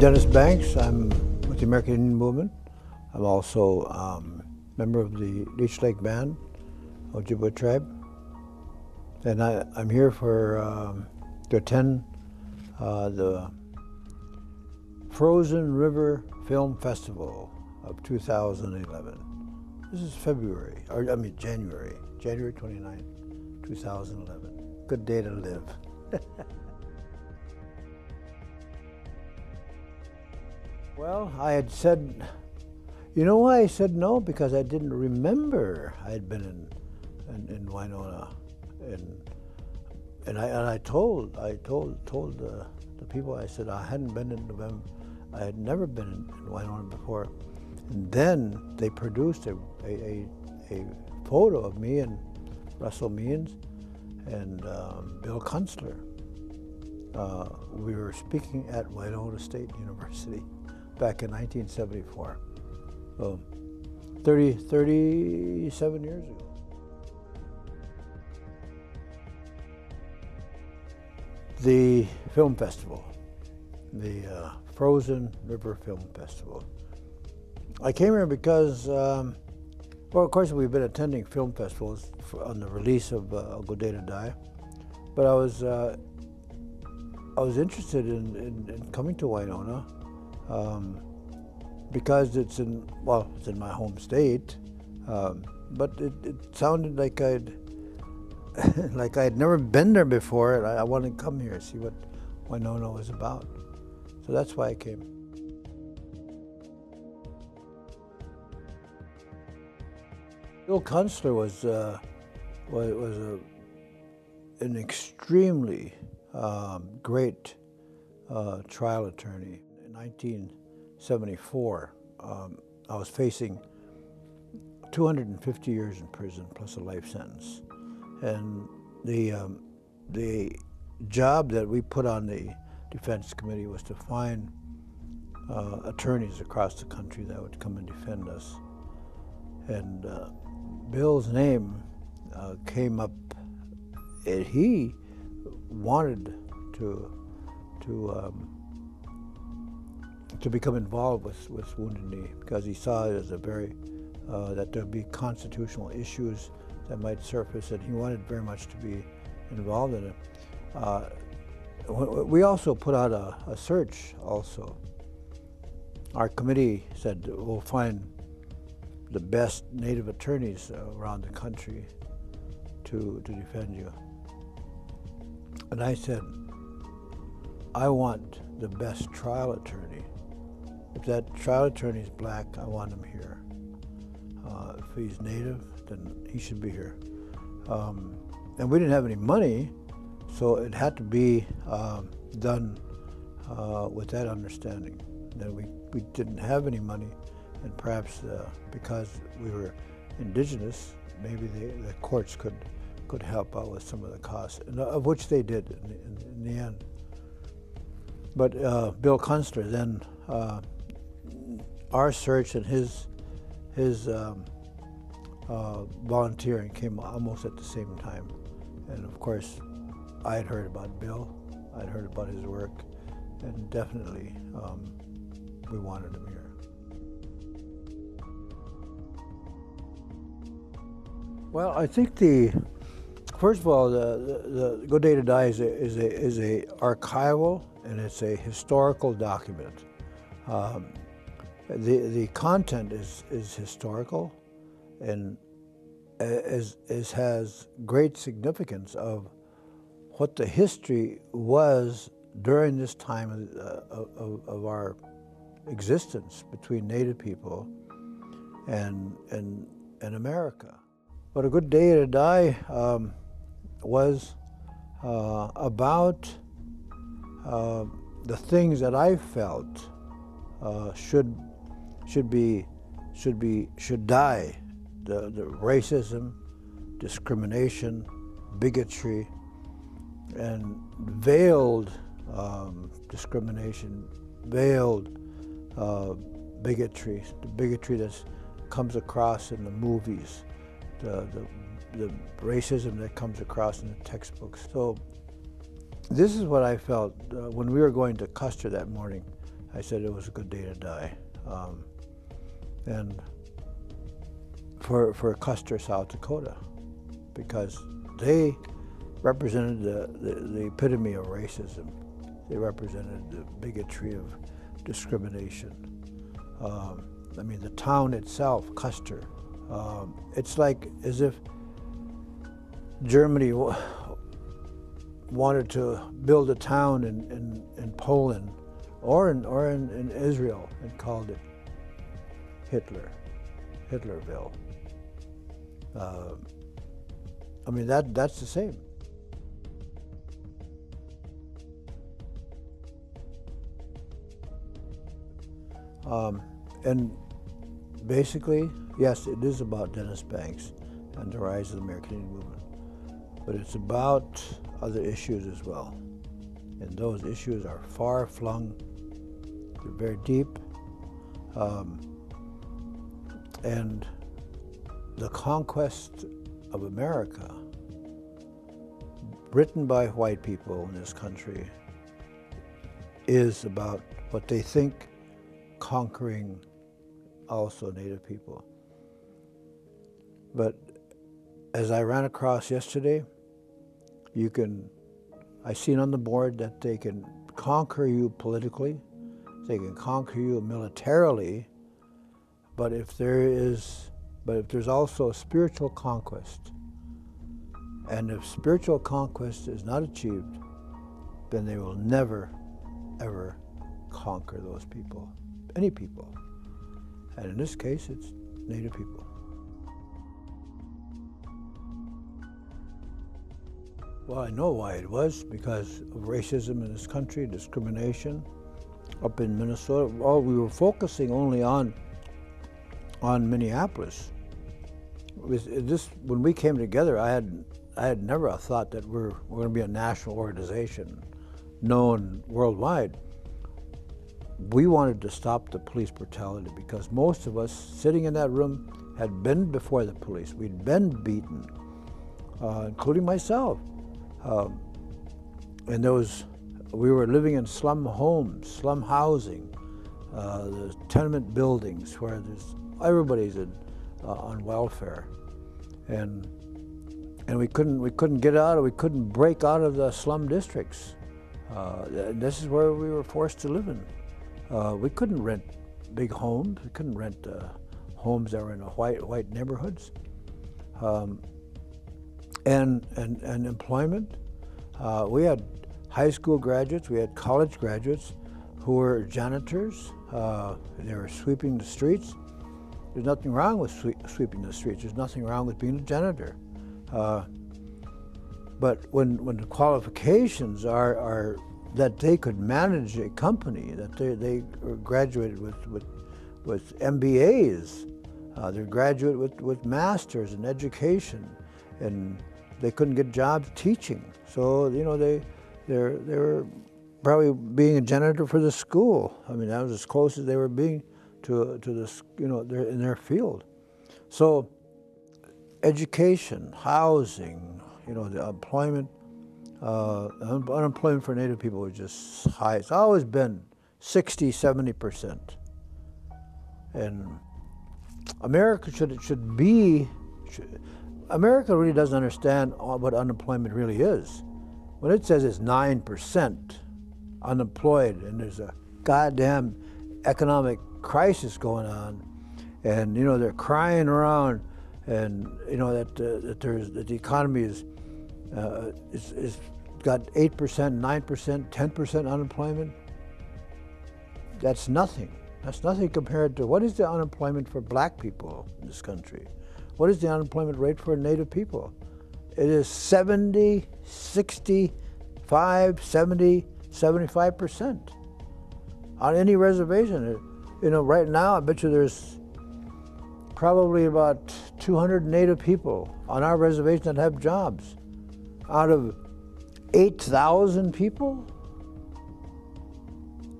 Dennis Banks. I'm with the American Indian Movement. I'm also a member of the Leech Lake Band, Ojibwe tribe. And I'm here to attend the Frozen River Film Festival of 2011. This is January 29, 2011. Good day to live. Well, I had said, you know why I said no? Because I didn't remember I had been in Winona, and I told the people, I said I hadn't been in November, I had never been in Winona before, and then they produced a photo of me and Russell Means and Bill Kunstler. We were speaking at Winona State University back in 1974, so 37 years ago. The film festival, the Frozen River Film Festival. I came here because, well, of course we've been attending film festivals on the release of A Good Day to Die, but I was interested in coming to Winona because it's in my home state, but it sounded like I'd never been there before, and I wanted to come here and see what Winona was about. So that's why I came. Bill Kunstler was an extremely great trial attorney. In 1974, I was facing 250 years in prison plus a life sentence. And the job that we put on the defense committee was to find attorneys across the country that would come and defend us. And Bill's name came up, and he wanted to become involved with Wounded Knee because he saw it as a very that there'd be constitutional issues that might surface, and he wanted very much to be involved in it. We also put out a search also. Our committee said we'll find the best Native attorneys around the country to defend you. And I said, I want the best trial attorney. If that trial attorney is black, I want him here. If he's Native, then he should be here. And we didn't have any money, so it had to be done with that understanding. That we didn't have any money, and perhaps because we were indigenous, maybe the courts could help out with some of the costs, of which they did in the end. But Bill Kunstler, then our search and his volunteering came almost at the same time. And of course, I had heard about Bill, I'd heard about his work, and definitely we wanted him here. Well, I think first of all, the Good Day to Die is a archival, and it's a historical document. The content is historical, and has great significance of what the history was during this time of our existence between Native people and America. But A Good Day to Die was about the things that I felt should die. The racism, discrimination, bigotry, and veiled discrimination, veiled bigotry, the bigotry that comes across in the movies, the racism that comes across in the textbooks. So this is what I felt when we were going to Custer that morning. I said it was a good day to die. And for Custer, South Dakota, because they represented the epitome of racism. They represented the bigotry of discrimination. I mean, the town itself, Custer, it's like as if Germany wanted to build a town in Poland or in Israel and called it Hitlerville. I mean, that's the same. And basically, yes, it is about Dennis Banks and the rise of the American Indian movement, but it's about other issues as well. And those issues are far-flung, they're very deep, and the conquest of America, written by white people in this country, is about what they think conquering also Native people. But as I ran across yesterday, I seen on the board that they can conquer you politically, they can conquer you militarily, but if there's also a spiritual conquest, and if spiritual conquest is not achieved, then they will never, ever conquer those people, any people. And in this case, it's Native people. Well, I know why it was, because of racism in this country, discrimination. Up in Minnesota, well, we were focusing only on Minneapolis. When we came together, I had never thought that we're going to be a national organization, known worldwide. We wanted to stop the police brutality because most of us sitting in that room had been before the police. We'd been beaten, including myself. And we were living in slum homes, slum housing, the tenement buildings where everybody's on welfare, and we couldn't get out, or we couldn't break out of the slum districts. This is where we were forced to live in. We couldn't rent big homes. We couldn't rent homes that were in the white neighborhoods. And employment. We had high school graduates, we had college graduates who were janitors. They were sweeping the streets. There's nothing wrong with sweeping the streets. There's nothing wrong with being a janitor. But when the qualifications are that they could manage a company, that they graduated with MBAs, they're graduate with masters in education, and they couldn't get jobs teaching. So they were probably being a janitor for the school. I mean, that was as close as they were being to this, they're in their field. So education, housing, the employment, unemployment for Native people was just high. It's always been 60, 70%. And America America really doesn't understand what unemployment really is. When it says it's 9% unemployed and there's a goddamn economic crisis going on, and they're crying around, and that the economy is got 8%, 9%, 10% unemployment. That's nothing. That's nothing compared to what is the unemployment for black people in this country. What is the unemployment rate for Native people? It is 70, 65, 70, 75% on any reservation. Right now, I bet you there's probably about 200 Native people on our reservation that have jobs. Out of 8,000 people,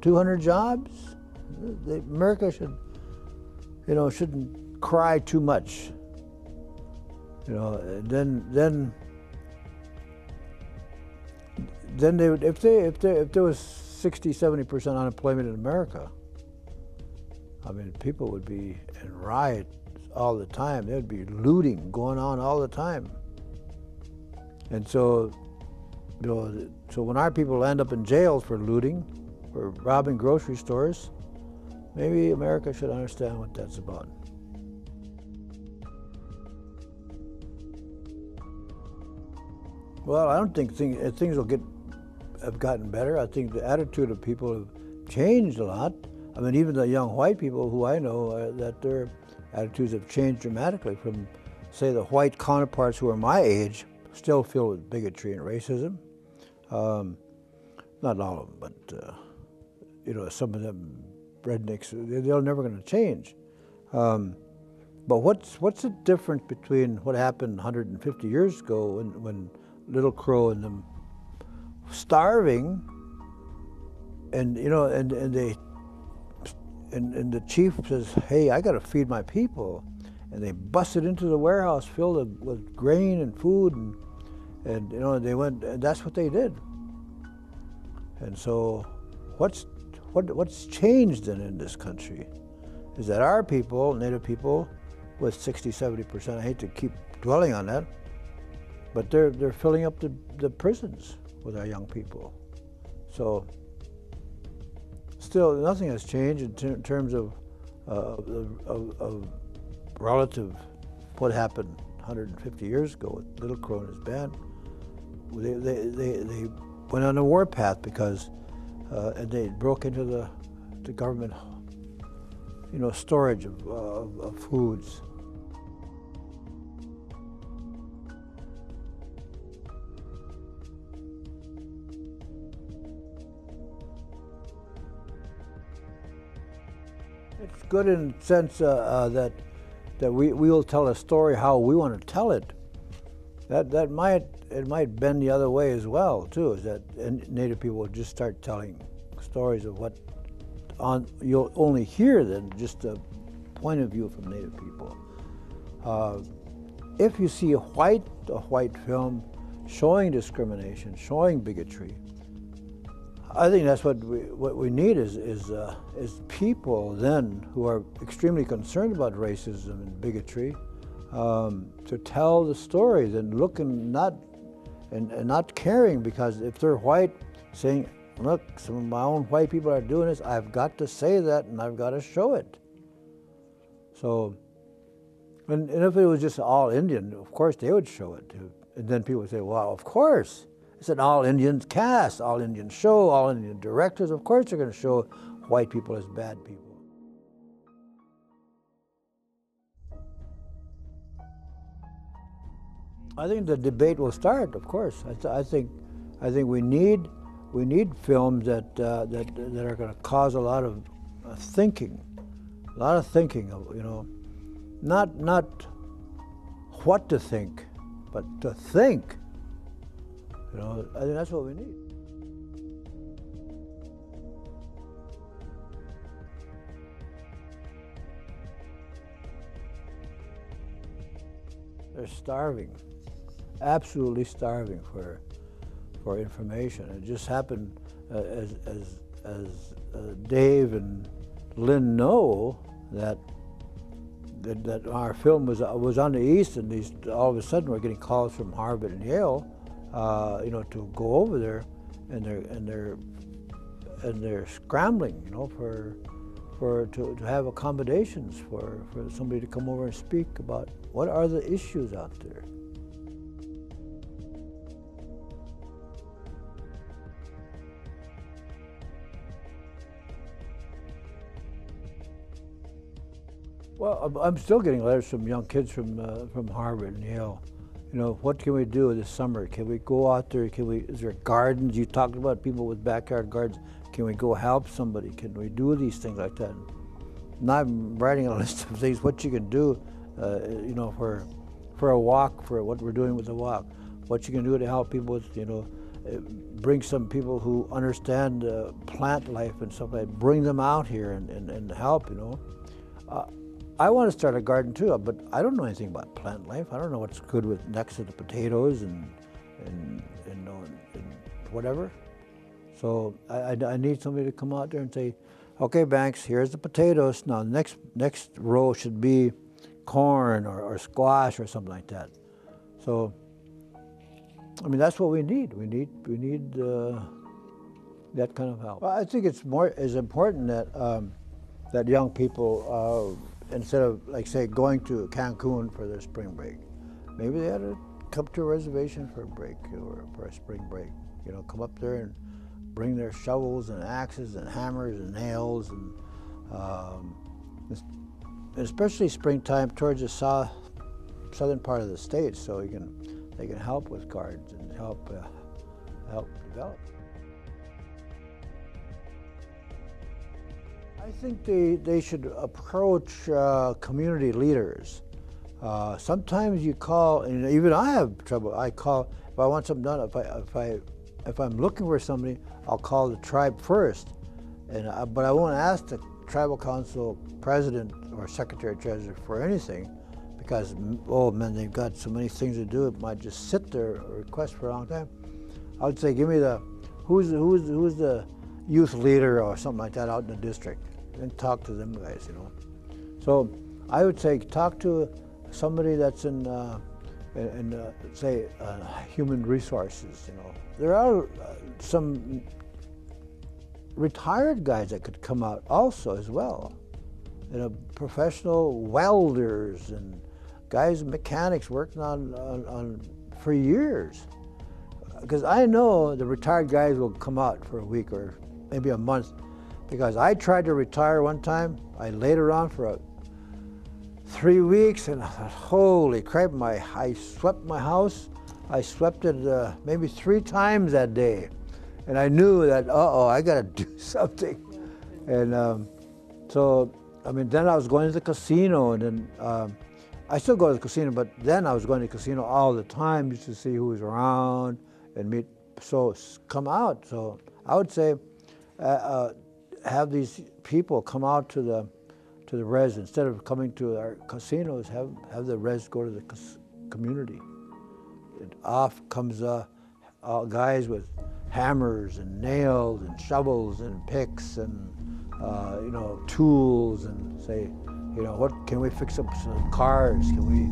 200 jobs? America shouldn't cry too much. Then they would, if there was 60, 70% unemployment in America. I mean, people would be in riots all the time. There'd be looting going on all the time. And so, so when our people end up in jail for looting, for robbing grocery stores, maybe America should understand what that's about. Well, I don't think things have gotten better. I think the attitude of people have changed a lot. I mean, even the young white people who I know, that their attitudes have changed dramatically from, say, the white counterparts who are my age, still filled with bigotry and racism. Not all of them, but some of them rednecks, they're never going to change. But what's the difference between what happened 150 years ago when Little Crow and them starving, and the chief says, "Hey, I got to feed my people," and they busted into the warehouse filled with grain and food, and they went, and that's what they did. And so, what's changed then in this country is that our people, Native people, with 60, 70%, I hate to keep dwelling on that, but they're filling up the prisons with our young people. So still, nothing has changed in terms of relative what happened 150 years ago with Little Crow and his band. They went on a war path because and they broke into the government storage of foods. It's good in the sense that we will tell a story how we want to tell it. It might bend the other way as well too. Is that Native people will just start telling stories of what you'll only hear then just a point of view from Native people. If you see a white film showing discrimination, showing bigotry, I think that's what we need is people then who are extremely concerned about racism and bigotry to tell the stories and look and not caring, because if they're white, saying, "Look, some of my own white people are doing this. I've got to say that and I've got to show it." So, and if it was just all Indian, of course they would show it too. And then people would say, "Well, of course. It's an all-Indian cast, all-Indian show, all-Indian directors. Of course they're going to show white people as bad people." I think the debate will start, of course. I think we need films that are going to cause a lot of thinking, not what to think, but to think. I think that's what we need. They're starving, absolutely starving for information. It just happened, as Dave and Lynn know, that our film was on the East, and all of a sudden we're getting calls from Harvard and Yale. To go over there, and they're scrambling, to have accommodations for somebody to come over and speak about what are the issues out there. Well, I'm still getting letters from young kids from Harvard and Yale. What can we do this summer? Can we go out there? Is there gardens? You talked about people with backyard gardens. Can we go help somebody? Can we do these things like that? And I'm writing a list of things, what you can do, for a walk, for what we're doing with the walk. What you can do to help people with, bring some people who understand plant life and stuff like that, bring them out here and help, I want to start a garden too, but I don't know anything about plant life. I don't know what's good next to the potatoes and whatever. So I need somebody to come out there and say, okay, Banks, here's the potatoes. Now next row should be corn or squash or something like that. So, I mean, that's what we need. We need that kind of help. Well, I think it's important that that young people, instead of, like, say, going to Cancun for their spring break, maybe they ought to come to a reservation for a break or for a spring break. You know, come up there and bring their shovels and axes and hammers and nails, and especially springtime towards the southern part of the state, so they can help with gardens and help develop. I think they should approach community leaders. Sometimes you call, and even I have trouble. I call if I want something done. If I'm looking for somebody, I'll call the tribe first, but I won't ask the tribal council president or secretary treasurer for anything, because, oh man, they've got so many things to do. It might just sit there or request for a long time. I would say, give me who's the youth leader or something like that out in the district, and talk to them guys, you know. So I would say talk to somebody that's in say human resources, you know. There are some retired guys that could come out also as well, you know, professional welders and guys, mechanics working on for years. Because I know the retired guys will come out for a week or maybe a month, because I tried to retire one time. I laid around for 3 weeks, and I thought, holy crap, I swept my house. I swept it maybe 3 times that day. And I knew that, I gotta do something. And so, I mean, then I was going to the casino, and then I still go to the casino, but then I was going to the casino all the time just to see who was around and meet, so come out. So I would say have these people come out to the res, instead of coming to our casinos, have the res go to the community. And off comes guys with hammers and nails and shovels and picks and you know, tools, and say, you know, what can we fix up some cars? Can we